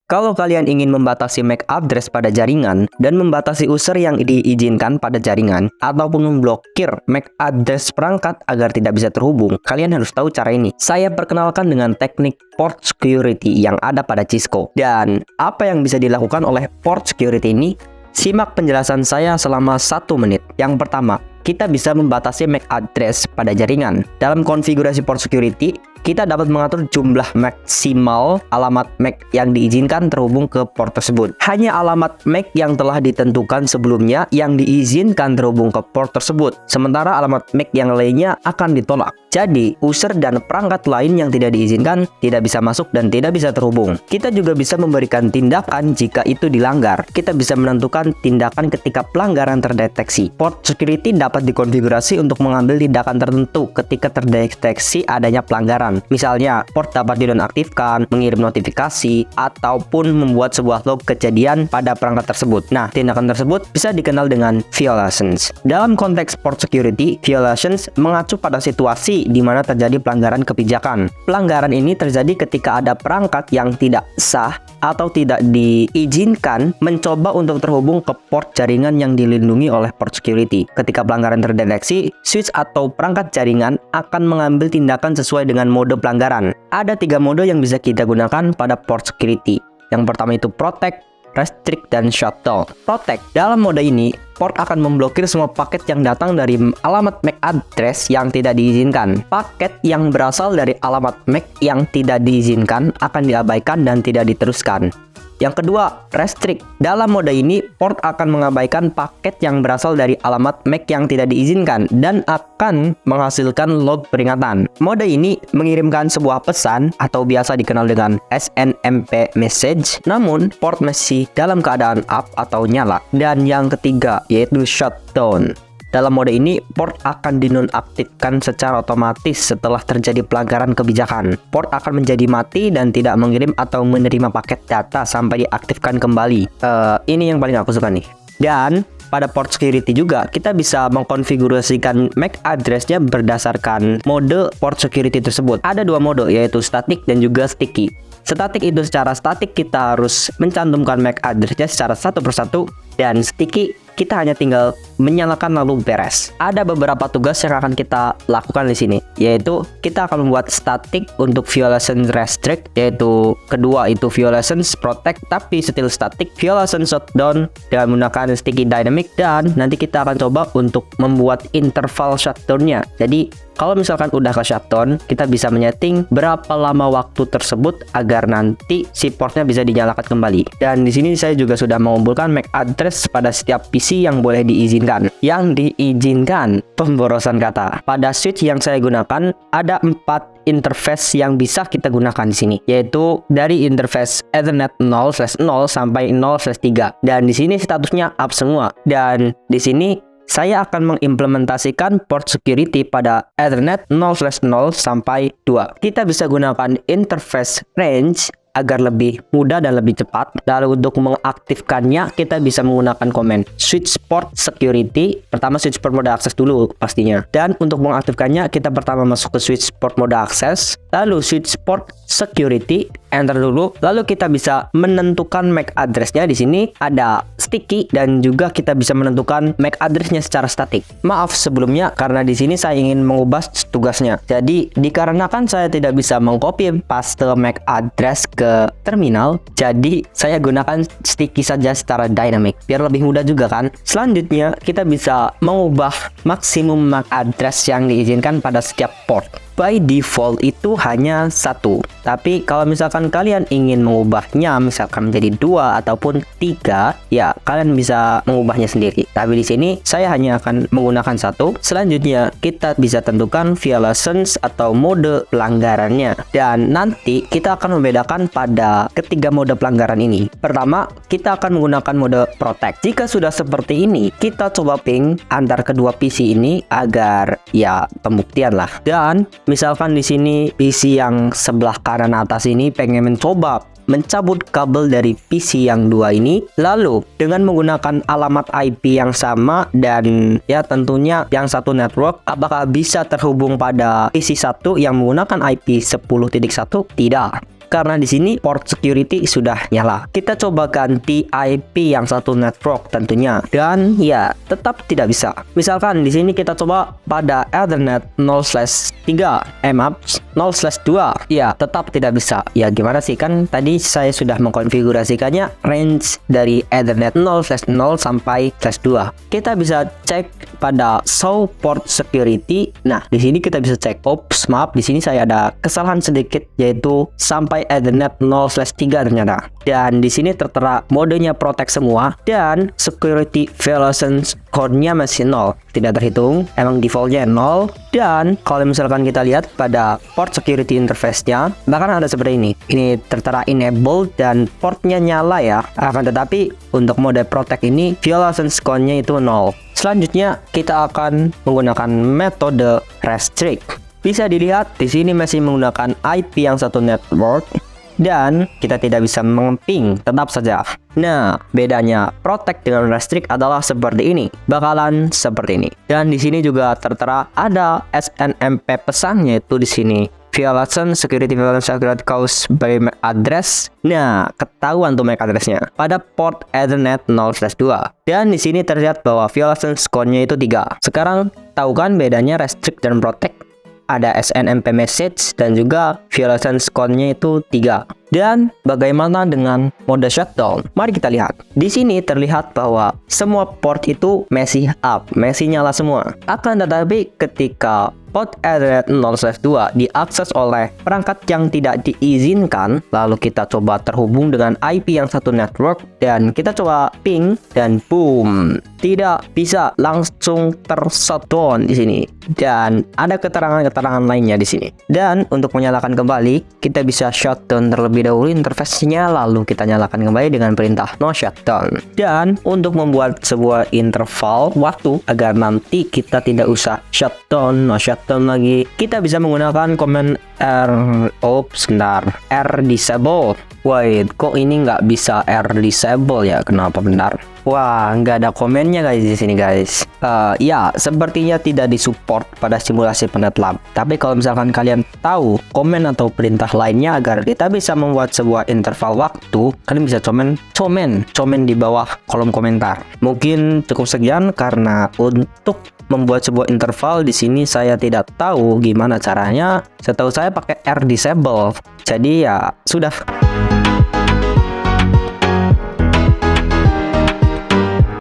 Kalau kalian ingin membatasi MAC address pada jaringan dan membatasi user yang diizinkan pada jaringan ataupun memblokir MAC address perangkat agar tidak bisa terhubung, kalian harus tahu cara ini. Saya perkenalkan dengan teknik port security yang ada pada Cisco. Dan apa yang bisa dilakukan oleh port security ini? Simak penjelasan saya selama 1 menit. Yang pertama, kita bisa membatasi MAC address pada jaringan. Dalam konfigurasi port security, kita dapat mengatur jumlah maksimal alamat MAC yang diizinkan terhubung ke port tersebut. Hanya alamat MAC yang telah ditentukan sebelumnya yang diizinkan terhubung ke port tersebut. Sementara alamat MAC yang lainnya akan ditolak. Jadi, user dan perangkat lain yang tidak diizinkan tidak bisa masuk dan tidak bisa terhubung. Kita juga bisa memberikan tindakan jika itu dilanggar. Kita bisa menentukan tindakan ketika pelanggaran terdeteksi. Port security dapat dikonfigurasi untuk mengambil tindakan tertentu ketika terdeteksi adanya pelanggaran. Misalnya, port dapat dinonaktifkan, mengirim notifikasi, ataupun membuat sebuah log kejadian pada perangkat tersebut. Nah, tindakan tersebut bisa dikenal dengan violations. Dalam konteks port security, violations mengacu pada situasi di mana terjadi pelanggaran kebijakan. Pelanggaran ini terjadi ketika ada perangkat yang tidak sah atau tidak diizinkan mencoba untuk terhubung ke port jaringan yang dilindungi oleh port security. Ketika pelanggaran terdeteksi, switch atau perangkat jaringan akan mengambil tindakan sesuai dengan mode pelanggaran. Ada 3 mode yang bisa kita gunakan pada port security. Yang pertama itu protect, restrict, dan shutdown. Protect. Dalam mode ini, port akan memblokir semua paket yang datang dari alamat MAC address yang tidak diizinkan. Paket yang berasal dari alamat MAC yang tidak diizinkan akan diabaikan dan tidak diteruskan. Yang kedua, restrict. Dalam mode ini, port akan mengabaikan paket yang berasal dari alamat MAC yang tidak diizinkan dan akan menghasilkan log peringatan. Mode ini mengirimkan sebuah pesan atau biasa dikenal dengan SNMP message, namun port masih dalam keadaan up atau nyala. Dan yang ketiga, yaitu shutdown. Dalam mode ini, port akan dinonaktifkan secara otomatis setelah terjadi pelanggaran kebijakan. Port akan menjadi mati dan tidak mengirim atau menerima paket data sampai diaktifkan kembali. Ini yang paling aku suka nih. Dan pada port security juga, kita bisa mengkonfigurasikan MAC address-nya berdasarkan mode port security tersebut. Ada 2 mode, yaitu static dan juga sticky. Static itu secara statik kita harus mencantumkan MAC address-nya secara satu persatu, dan sticky kita hanya tinggal menyalakan lalu beres. Ada beberapa tugas yang akan kita lakukan di sini, yaitu kita akan membuat static untuk violation restrict, yaitu kedua itu violations protect tapi still static, violation shutdown dengan menggunakan sticky dynamic, dan nanti kita akan coba untuk membuat interval shutdown-nya. Jadi kalau misalkan udah ke shutdown, kita bisa menyeting berapa lama waktu tersebut agar nanti si portnya bisa dinyalakan kembali. Dan di sini saya juga sudah mengumpulkan MAC address pada setiap PC yang boleh diizinkan. Yang diizinkan, pemborosan kata. Pada switch yang saya gunakan, ada 4 interface yang bisa kita gunakan di sini, yaitu dari interface Ethernet 0/0 sampai 0/3. Dan di sini statusnya up semua. Dan di sini saya akan mengimplementasikan port security pada Ethernet 0/0 sampai 2. Kita bisa gunakan interface range agar lebih mudah dan lebih cepat. Lalu untuk mengaktifkannya, kita bisa menggunakan command switch port security. Pertama switch port mode access dulu pastinya. Dan untuk mengaktifkannya, kita pertama masuk ke switch port mode access, lalu switch port security, enter dulu. Lalu kita bisa menentukan MAC address-nya. Di sini ada sticky dan juga kita bisa menentukan MAC address-nya secara statik. Maaf sebelumnya karena di sini saya ingin mengubah tugasnya. Jadi dikarenakan saya tidak bisa mengcopy paste MAC address ke terminal, jadi saya gunakan sticky saja secara dynamic biar lebih mudah juga kan. Selanjutnya kita bisa mengubah maksimum MAC address yang diizinkan pada setiap port. By default itu hanya 1. Tapi kalau misalkan kalian ingin mengubahnya misalkan menjadi 2 ataupun 3, ya kalian bisa mengubahnya sendiri. Tapi di sini saya hanya akan menggunakan 1. Selanjutnya kita bisa tentukan violations atau mode pelanggarannya. Dan nanti kita akan membedakan pada ketiga mode pelanggaran ini. Pertama, kita akan menggunakan mode protect. Jika sudah seperti ini, kita coba ping antar kedua PC ini agar ya pembuktian lah. Dan misalkan di sini PC yang sebelah kanan atas ini pengen mencoba mencabut kabel dari PC yang 2 ini, lalu dengan menggunakan alamat IP yang sama dan ya tentunya yang satu network, apakah bisa terhubung pada PC 1 yang menggunakan IP 10.1? Tidak. karena di sini port security sudah nyala. Kita coba ganti IP yang satu network tentunya, dan ya tetap tidak bisa. Misalkan di sini kita coba pada Ethernet 0/3, maaf 0/2, ya tetap tidak bisa. Ya gimana sih, kan tadi saya sudah mengkonfigurasikannya range dari Ethernet 0/0 sampai /2. Kita bisa cek pada show port security. Nah, di sini kita bisa cek. Ops, maaf, di sini saya ada kesalahan sedikit, yaitu sampai Ethernet 0/3 ternyata. Dan di sini tertera modenya protect semua dan security violation score-nya masih 0, tidak terhitung, emang defaultnya 0. Dan kalau misalkan kita lihat pada port security interface-nya, bahkan ada seperti ini. Ini tertera enable dan portnya nyala ya. Akan tetapi untuk mode protect ini violation score-nya itu 0. Selanjutnya kita akan menggunakan metode restrict. Bisa dilihat di sini masih menggunakan IP yang satu network dan kita tidak bisa mengeping, tetap saja. Nah, bedanya protect dengan restrict adalah seperti ini, bakalan seperti ini. Dan di sini juga tertera ada SNMP pesannya, itu di sini. Violation security caused by MAC address. Nah, ketahuan tuh MAC addressnya pada port Ethernet 0/2. Dan di sini terlihat bahwa violation score-nya itu 3. Sekarang tahu kan bedanya restrict dan protect? Ada SNMP message dan juga violation score-nya itu 3. Dan bagaimana dengan mode shutdown? Mari kita lihat. Di sini terlihat bahwa semua port itu masih up, masih nyala semua. Akan tetapi ketika port Ethernet 0/2 diakses oleh perangkat yang tidak diizinkan, lalu kita coba terhubung dengan IP yang satu network dan kita coba ping, dan boom, tidak bisa, langsung tershutdown di sini. Dan ada keterangan-keterangan lainnya di sini. Dan untuk menyalakan kembali, kita bisa shutdown terlebih dahulu interface-nya, lalu kita nyalakan kembali dengan perintah no shutdown. Dan untuk membuat sebuah interval waktu agar nanti kita tidak usah shutdown, no shutdown lagi, kita bisa menggunakan command R disable. Wait, kok ini nggak bisa R disable ya? Kenapa benar? Wah, nggak ada komennya guys di sini guys. Ya, sepertinya tidak disupport pada simulasi Planet Lab. Tapi kalau misalkan kalian tahu komen atau perintah lainnya agar kita bisa membuat sebuah interval waktu, kalian bisa komen di bawah kolom komentar. Mungkin cukup sekian karena untuk membuat sebuah interval di sini saya tidak tahu gimana caranya. Setahu saya pakai R disable. Jadi ya sudah.